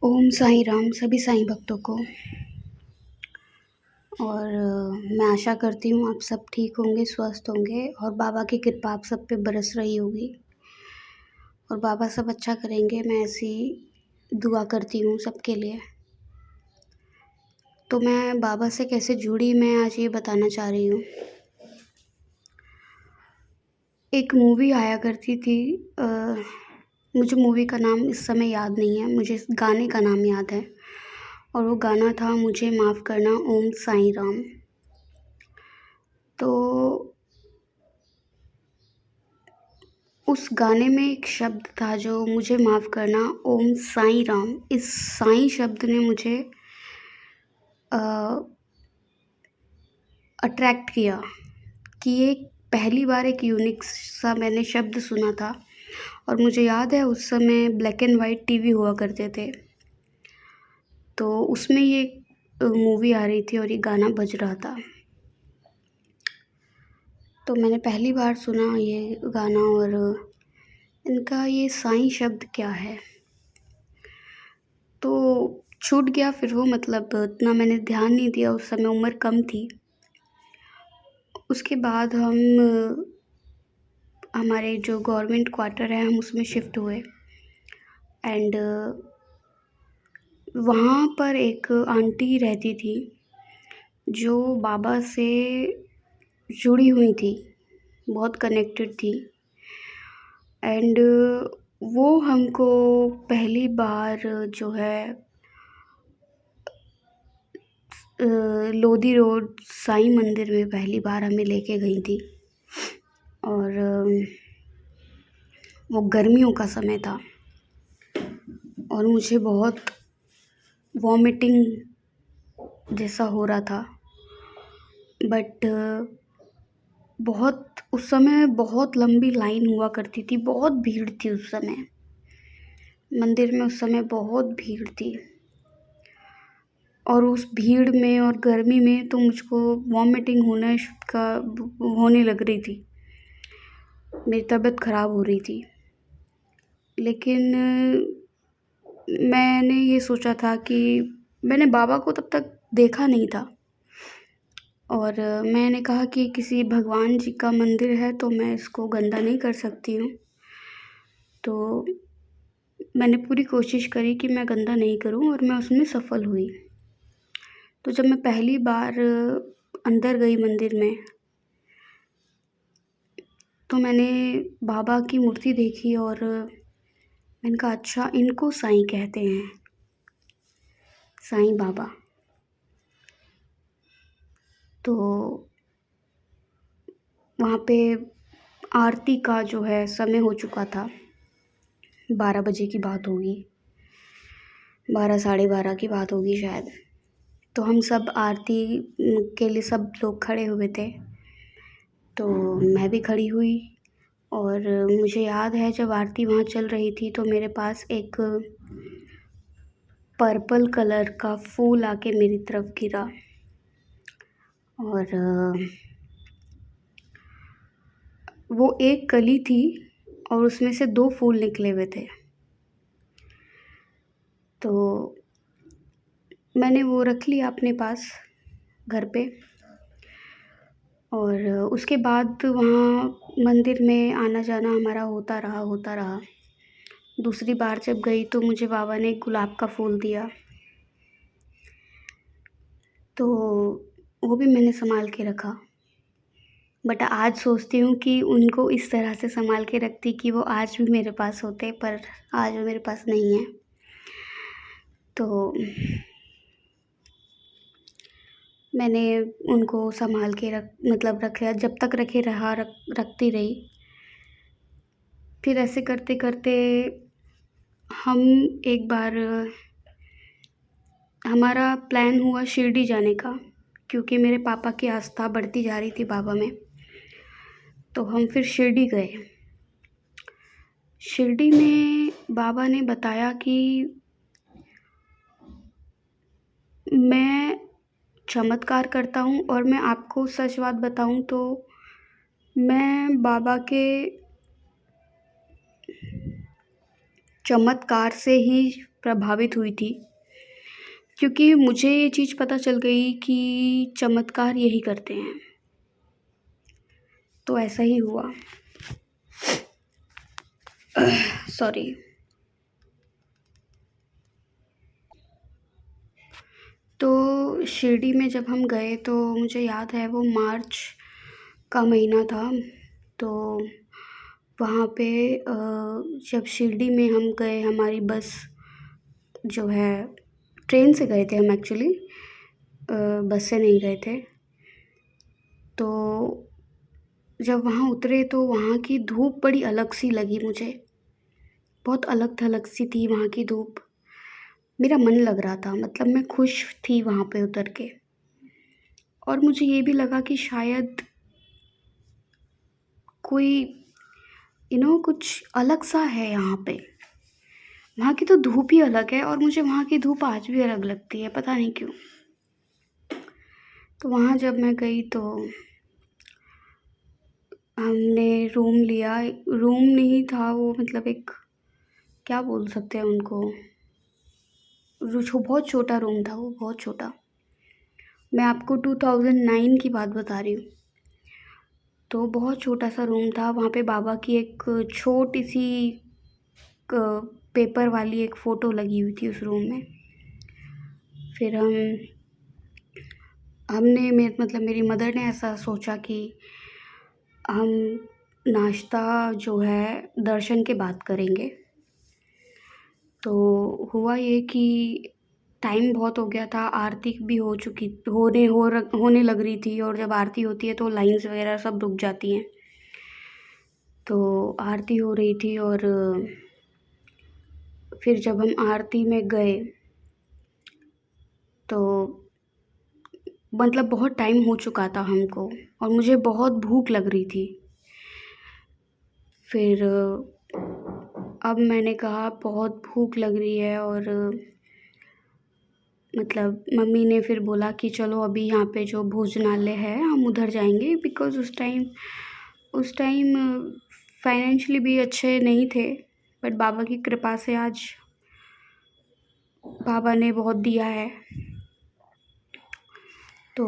ओम साईं राम सभी साईं भक्तों को। और मैं आशा करती हूँ आप सब ठीक होंगे, स्वस्थ होंगे और बाबा की कृपा आप सब पे बरस रही होगी और बाबा सब अच्छा करेंगे। मैं ऐसी दुआ करती हूँ सबके लिए। तो मैं बाबा से कैसे जुड़ी मैं आज ये बताना चाह रही हूँ। एक मूवी आया करती थी, मुझे मूवी का नाम इस समय याद नहीं है, मुझे इस गाने का नाम याद है और वो गाना था मुझे माफ़ करना ओम साईं राम। तो उस गाने में एक शब्द था जो मुझे माफ़ करना ओम साईं राम। इस साईं शब्द ने मुझे अट्रैक्ट किया कि ये पहली बार एक यूनिक सा मैंने शब्द सुना था। और मुझे याद है उस समय ब्लैक एंड वाइट टीवी हुआ करते थे, तो उसमें ये मूवी आ रही थी और ये गाना बज रहा था। तो मैंने पहली बार सुना ये गाना और इनका ये साईं शब्द क्या है, तो छूट गया फिर वो, मतलब इतना मैंने ध्यान नहीं दिया, उस समय उम्र कम थी। उसके बाद हमारे जो गवर्नमेंट क्वार्टर है हम उसमें शिफ्ट हुए एंड वहाँ पर एक आंटी रहती थी जो बाबा से जुड़ी हुई थी, बहुत कनेक्टेड थी एंड वो हमको पहली बार जो है लोधी रोड साईं मंदिर में पहली बार हमें लेके गई थी। और वो गर्मियों का समय था और मुझे बहुत वॉमिटिंग जैसा हो रहा था, बट बहुत उस समय बहुत लंबी लाइन हुआ करती थी, बहुत भीड़ थी उस समय मंदिर में, उस समय बहुत भीड़ थी और उस भीड़ में और गर्मी में तो मुझको वॉमिटिंग होने लग रही थी, मेरी तबीयत ख़राब हो रही थी। लेकिन मैंने ये सोचा था कि मैंने बाबा को तब तक देखा नहीं था और मैंने कहा कि किसी भगवान जी का मंदिर है तो मैं इसको गंदा नहीं कर सकती हूँ। तो मैंने पूरी कोशिश करी कि मैं गंदा नहीं करूँ और मैं उसमें सफल हुई। तो जब मैं पहली बार अंदर गई मंदिर में तो मैंने बाबा की मूर्ति देखी और मैंने कहा अच्छा इनको साईं कहते हैं, साईं बाबा। तो वहाँ पे आरती का जो है समय हो चुका था, 12 बजे की बात होगी, 12 साढ़े 12 की बात होगी शायद। तो हम सब आरती के लिए सब लोग खड़े हुए थे, तो मैं भी खड़ी हुई और मुझे याद है जब आरती वहाँ चल रही थी तो मेरे पास एक पर्पल कलर का फूल आके मेरी तरफ गिरा और वो एक कली थी और उसमें से 2 फूल निकले हुए थे। तो मैंने वो रख लिया अपने पास घर पे और उसके बाद वहाँ मंदिर में आना जाना हमारा होता रहा। दूसरी बार जब गई तो मुझे बाबा ने एक गुलाब का फूल दिया, तो वो भी मैंने संभाल के रखा। बट आज सोचती हूँ कि उनको इस तरह से संभाल के रखती कि वो आज भी मेरे पास होते, पर आज वो मेरे पास नहीं है। तो मैंने उनको संभाल के रख लिया, जब तक रखती रही। फिर ऐसे करते करते हम एक बार हमारा प्लान हुआ शिरडी जाने का, क्योंकि मेरे पापा की आस्था बढ़ती जा रही थी बाबा में। तो हम फिर शिरडी गए। शिरडी में बाबा ने बताया कि मैं चमत्कार करता हूँ और मैं आपको सच बात बताऊँ तो मैं बाबा के चमत्कार से ही प्रभावित हुई थी, क्योंकि मुझे ये चीज़ पता चल गई कि चमत्कार यही करते हैं। तो ऐसा ही हुआ। सॉरी। तो शिरडी में जब हम गए तो मुझे याद है वो मार्च का महीना था। तो वहाँ पे जब शिरडी में हम गए, हमारी बस जो है, ट्रेन से गए थे हम एक्चुअली, बस से नहीं गए थे। तो जब वहाँ उतरे तो वहाँ की धूप बड़ी अलग सी लगी मुझे, बहुत अलग थलग सी थी वहाँ की धूप। मेरा मन लग रहा था, मतलब मैं खुश थी वहाँ पे उतर के। और मुझे ये भी लगा कि शायद कोई कुछ अलग सा है यहाँ पे। वहाँ की तो धूप ही अलग है और मुझे वहाँ की धूप आज भी अलग लगती है, पता नहीं क्यों। तो वहाँ जब मैं गई तो हमने रूम लिया। रूम नहीं था वो, मतलब एक, क्या बोल सकते हैं उनको, बहुत छोटा रूम था वो, बहुत छोटा। मैं आपको 2009 की बात बता रही हूँ। तो बहुत छोटा सा रूम था। वहाँ पे बाबा की एक छोटी सी पेपर वाली एक फ़ोटो लगी हुई थी उस रूम में। फिर हमने मेरी मदर ने ऐसा सोचा कि हम नाश्ता जो है दर्शन के बाद करेंगे। तो हुआ ये कि टाइम बहुत हो गया था, आरती भी हो चुकी होने लग रही थी, और जब आरती होती है तो लाइन्स वगैरह सब रुक जाती हैं। तो आरती हो रही थी और फिर जब हम आरती में गए तो मतलब बहुत टाइम हो चुका था हमको, और मुझे बहुत भूख लग रही थी। फिर अब मैंने कहा बहुत भूख लग रही है, और मतलब मम्मी ने फिर बोला कि चलो अभी यहाँ पे जो भोजनालय है हम उधर जाएंगे, बिकॉज़ उस टाइम फाइनेंशियली भी अच्छे नहीं थे, बट बाबा की कृपा से आज बाबा ने बहुत दिया है। तो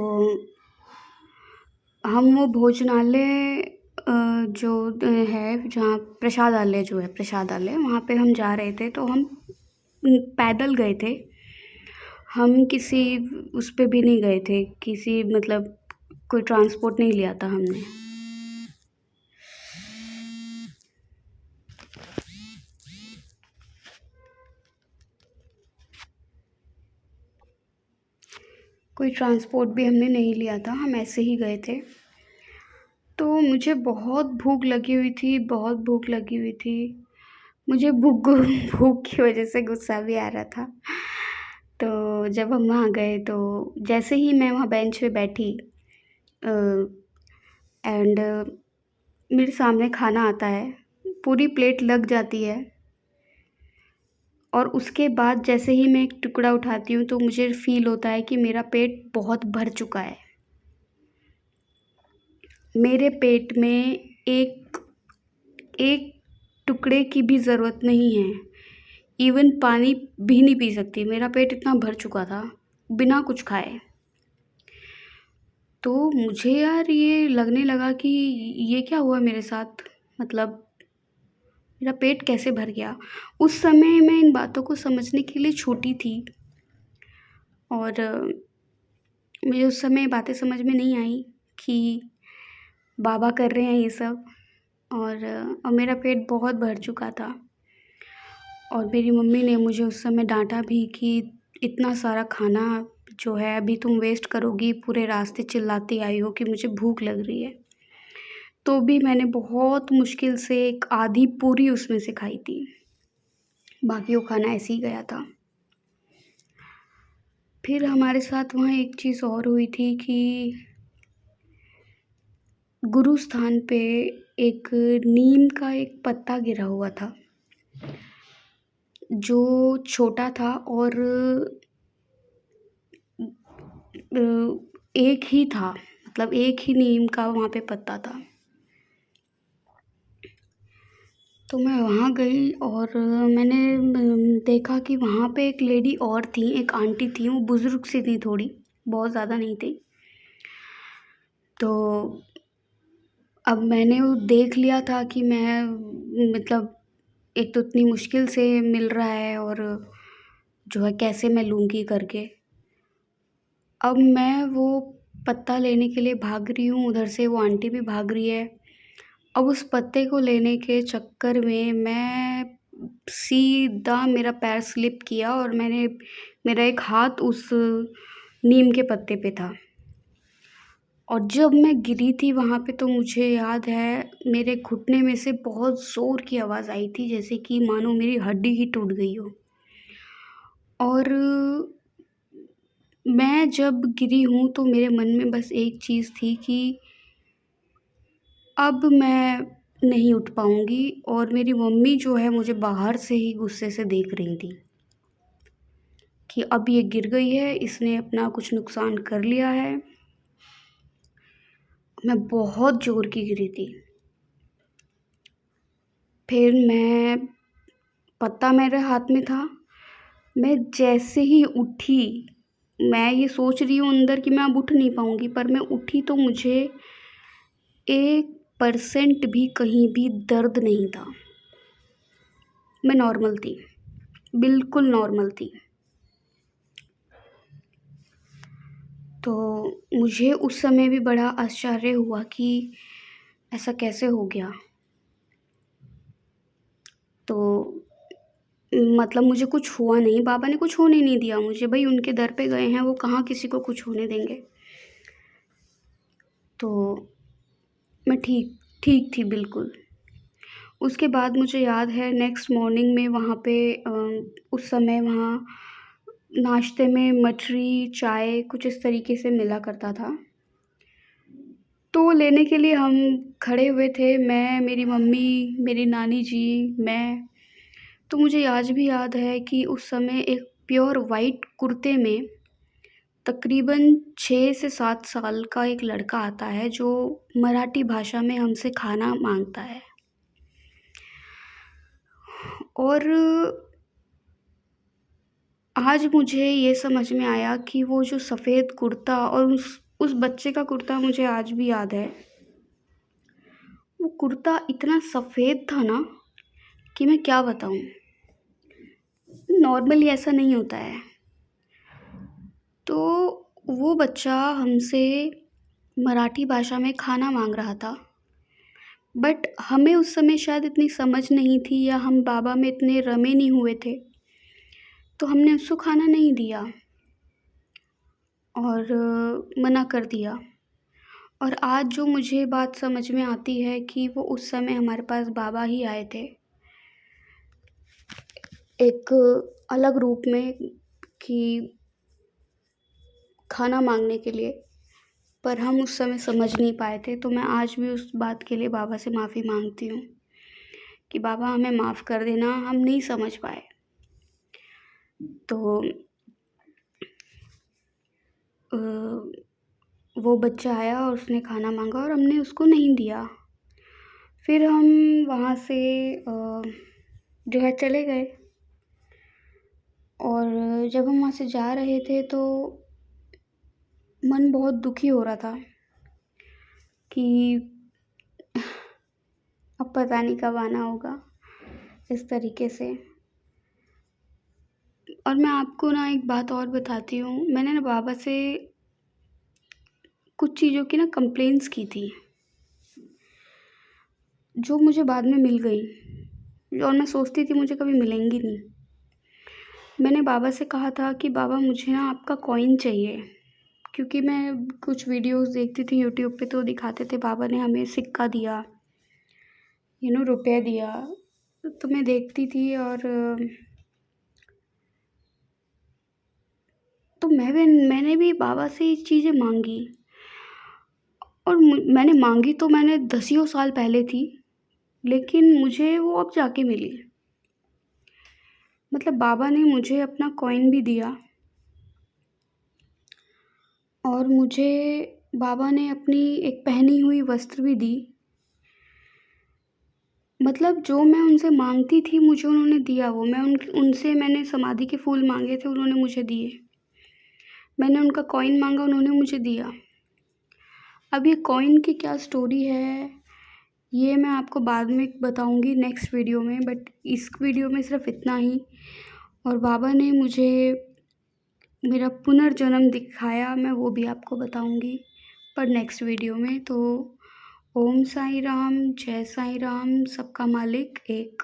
हम वो भोजनालय जो है, जहाँ प्रसादालय जो है, प्रसादालय, वहाँ पे हम जा रहे थे। तो हम पैदल गए थे, हम किसी उस पे भी नहीं गए थे, किसी मतलब कोई ट्रांसपोर्ट नहीं लिया था हमने। कोई ट्रांसपोर्ट भी हमने नहीं लिया था, हम ऐसे ही गए थे। तो मुझे बहुत भूख लगी हुई थी, बहुत भूख लगी हुई थी। मुझे भूख की वजह से गुस्सा भी आ रहा था। तो जब हम वहाँ गए तो जैसे ही मैं वहाँ बेंच पे बैठी एंड मेरे सामने खाना आता है, पूरी प्लेट लग जाती है, और उसके बाद जैसे ही मैं एक टुकड़ा उठाती हूँ तो मुझे फ़ील होता है कि मेरा पेट बहुत भर चुका है। मेरे पेट में एक एक टुकड़े की भी ज़रूरत नहीं है, इवन पानी भी नहीं पी सकती, मेरा पेट इतना भर चुका था बिना कुछ खाए। तो मुझे यार ये लगने लगा कि ये क्या हुआ मेरे साथ, मतलब मेरा पेट कैसे भर गया। उस समय मैं इन बातों को समझने के लिए छोटी थी, और मुझे उस समय बातें समझ में नहीं आई कि बाबा कर रहे हैं ये सब, और मेरा पेट बहुत भर चुका था। और मेरी मम्मी ने मुझे उस समय डांटा भी कि इतना सारा खाना जो है अभी तुम वेस्ट करोगी, पूरे रास्ते चिल्लाती आई हो कि मुझे भूख लग रही है। तो भी मैंने बहुत मुश्किल से एक आधी पूरी उसमें से खाई थी, बाकी वो खाना ऐसे ही गया था। फिर हमारे साथ वहाँ एक चीज़ और हुई थी कि गुरु स्थान पे एक नीम का एक पत्ता गिरा हुआ था, जो छोटा था, और एक ही था, मतलब एक ही नीम का वहाँ पे पत्ता था। तो मैं वहाँ गई और मैंने देखा कि वहाँ पे एक लेडी और थी, एक आंटी थी, वो बुज़ुर्ग सी थी थोड़ी, बहुत ज़्यादा नहीं थी। तो अब मैंने वो देख लिया था कि मैं मतलब एक तो इतनी मुश्किल से मिल रहा है और जो है कैसे मैं लूँगी करके। अब मैं वो पत्ता लेने के लिए भाग रही हूँ, उधर से वो आंटी भी भाग रही है। अब उस पत्ते को लेने के चक्कर में मैं सीधा मेरा पैर स्लिप किया और मेरा एक हाथ उस नीम के पत्ते पे था। और जब मैं गिरी थी वहाँ पे तो मुझे याद है मेरे घुटने में से बहुत ज़ोर की आवाज़ आई थी, जैसे कि मानो मेरी हड्डी ही टूट गई हो। और मैं जब गिरी हूँ तो मेरे मन में बस एक चीज़ थी कि अब मैं नहीं उठ पाऊँगी, और मेरी मम्मी जो है मुझे बाहर से ही गुस्से से देख रही थी कि अब ये गिर गई है, इसने अपना कुछ नुकसान कर लिया है। मैं बहुत ज़ोर की गिरी थी। फिर पत्ता मेरे हाथ में था। मैं जैसे ही उठी, मैं ये सोच रही हूँ अंदर कि मैं अब उठ नहीं पाऊँगी, पर मैं उठी तो मुझे 1% भी कहीं भी दर्द नहीं था। मैं नॉर्मल थी, बिल्कुल नॉर्मल थी। तो मुझे उस समय भी बड़ा आश्चर्य हुआ कि ऐसा कैसे हो गया। तो मतलब मुझे कुछ हुआ नहीं, बाबा ने कुछ होने नहीं दिया मुझे, भई उनके दर पे गए हैं, वो कहाँ किसी को कुछ होने देंगे। तो मैं ठीक ठीक थी बिल्कुल। उसके बाद मुझे याद है नेक्स्ट मॉर्निंग में वहाँ पे उस समय वहाँ नाश्ते में मठरी, चाय कुछ इस तरीके से मिला करता था। तो लेने के लिए हम खड़े हुए थे, मैं, मेरी मम्मी, मेरी नानी जी, मैं। तो मुझे आज भी याद है कि उस समय एक प्योर वाइट कुर्ते में तकरीबन 6 से 7 साल का एक लड़का आता है जो मराठी भाषा में हमसे खाना माँगता है। और आज मुझे ये समझ में आया कि वो जो सफ़ेद कुर्ता और उस बच्चे का कुर्ता मुझे आज भी याद है। वो कुर्ता इतना सफ़ेद था ना कि मैं क्या बताऊँ। नॉर्मली ऐसा नहीं होता है। तो वो बच्चा हमसे मराठी भाषा में खाना माँग रहा था। बट हमें उस समय शायद इतनी समझ नहीं थी या हम बाबा में इतने रमे नहीं हुए थे, तो हमने उसको खाना नहीं दिया और मना कर दिया। और आज जो मुझे बात समझ में आती है कि वो उस समय हमारे पास बाबा ही आए थे, एक अलग रूप में, कि खाना माँगने के लिए, पर हम उस समय समझ नहीं पाए थे। तो मैं आज भी उस बात के लिए बाबा से माफ़ी माँगती हूँ कि बाबा हमें माफ़ कर देना, हम नहीं समझ पाए। तो अ, वो बच्चा आया और उसने खाना माँगा और हमने उसको नहीं दिया। फिर हम वहाँ से जो है चले गए। और जब हम वहाँ से जा रहे थे तो मन बहुत दुखी हो रहा था कि अब पता नहीं कब आना होगा, इस तरीके से। और मैं आपको ना एक बात और बताती हूँ, मैंने ना बाबा से कुछ चीज़ों की ना कंप्लेंट्स की थी, जो मुझे बाद में मिल गई और मैं सोचती थी मुझे कभी मिलेंगी नहीं। मैंने बाबा से कहा था कि बाबा मुझे ना आपका कॉइन चाहिए, क्योंकि मैं कुछ वीडियोस देखती थी यूट्यूब पे, तो दिखाते थे बाबा ने हमें सिक्का दिया, रुपया दिया। तो मैं देखती थी और तो मैंने भी बाबा से ये चीज़ें मांगी। और मैंने मांगी तो मैंने दसियों साल पहले थी, लेकिन मुझे वो अब जाके मिली। मतलब बाबा ने मुझे अपना कॉइन भी दिया और मुझे बाबा ने अपनी एक पहनी हुई वस्त्र भी दी। मतलब जो मैं उनसे माँगती थी मुझे उन्होंने दिया वो। मैं उनसे मैंने समाधि के फूल माँगे थे, उन्होंने मुझे दिए। मैंने उनका कॉइन माँगा, उन्होंने मुझे दिया। अब ये कॉइन की क्या स्टोरी है, ये मैं आपको बाद में बताऊँगी नेक्स्ट वीडियो में, बट इस वीडियो में सिर्फ़ इतना ही। और बाबा ने मुझे मेरा पुनर्जन्म दिखाया, मैं वो भी आपको बताऊँगी पर नेक्स्ट वीडियो में। तो ओम साईं राम, जय साईं राम, सबका मालिक एक।